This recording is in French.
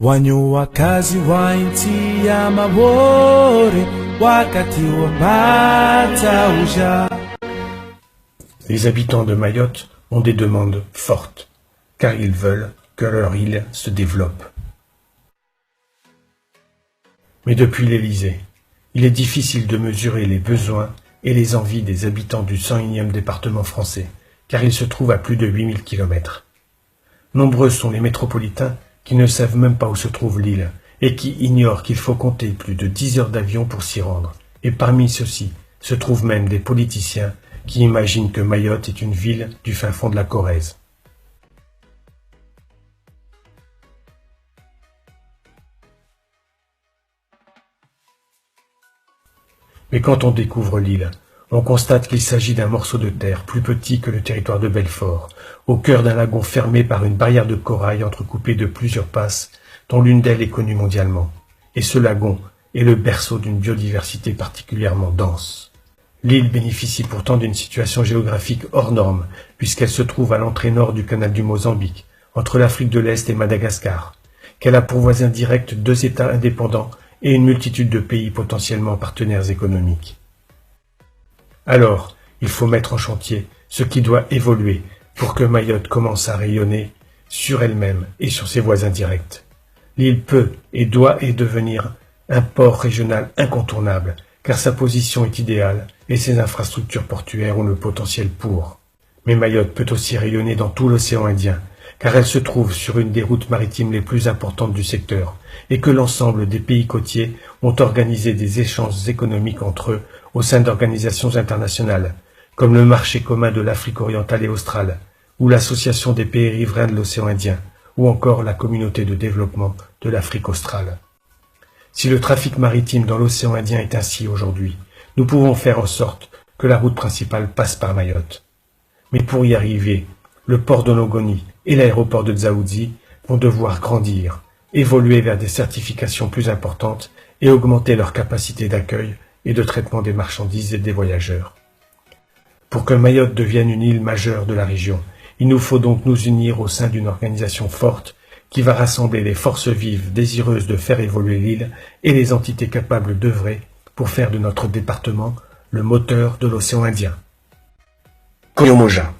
Wanyo wakazi wa nchi ya Mabore wakati wa Mataouja. Les habitants de Mayotte ont des demandes fortes, car ils veulent que leur île se développe. Mais depuis l'Élysée, il est difficile de mesurer les besoins et les envies des habitants du 101e département français, car il se trouve à plus de 8000 km. Nombreux sont les métropolitains qui ne savent même pas où se trouve l'île et qui ignorent qu'il faut compter plus de 10 heures d'avion pour s'y rendre. Et parmi ceux-ci se trouvent même des politiciens qui imaginent que Mayotte est une ville du fin fond de la Corrèze. Mais quand on découvre l'île, on constate qu'il s'agit d'un morceau de terre plus petit que le territoire de Belfort, au cœur d'un lagon fermé par une barrière de corail entrecoupée de plusieurs passes, dont l'une d'elles est connue mondialement. Et ce lagon est le berceau d'une biodiversité particulièrement dense. L'île bénéficie pourtant d'une situation géographique hors norme, puisqu'elle se trouve à l'entrée nord du canal du Mozambique, entre l'Afrique de l'Est et Madagascar, qu'elle a pour voisins directs 2 États indépendants et une multitude de pays potentiellement partenaires économiques. Alors, il faut mettre en chantier ce qui doit évoluer pour que Mayotte commence à rayonner sur elle-même et sur ses voisins directs. L'île peut et doit devenir un port régional incontournable, car sa position est idéale et ses infrastructures portuaires ont le potentiel pour. Mais Mayotte peut aussi rayonner dans tout l'océan Indien, car elle se trouve sur une des routes maritimes les plus importantes du secteur, et que l'ensemble des pays côtiers ont organisé des échanges économiques entre eux au sein d'organisations internationales, comme le marché commun de l'Afrique orientale et australe, ou l'association des pays riverains de l'océan Indien, ou encore la communauté de développement de l'Afrique australe. Si le trafic maritime dans l'océan Indien est ainsi aujourd'hui, nous pouvons faire en sorte que la route principale passe par Mayotte. Mais pour y arriver, le port de Nogoni et l'aéroport de Dzaoudzi vont devoir grandir, évoluer vers des certifications plus importantes et augmenter leur capacité d'accueil et de traitement des marchandises et des voyageurs. Pour que Mayotte devienne une île majeure de la région, il nous faut donc nous unir au sein d'une organisation forte qui va rassembler les forces vives désireuses de faire évoluer l'île et les entités capables d'œuvrer pour faire de notre département le moteur de l'océan Indien. Konyomoja.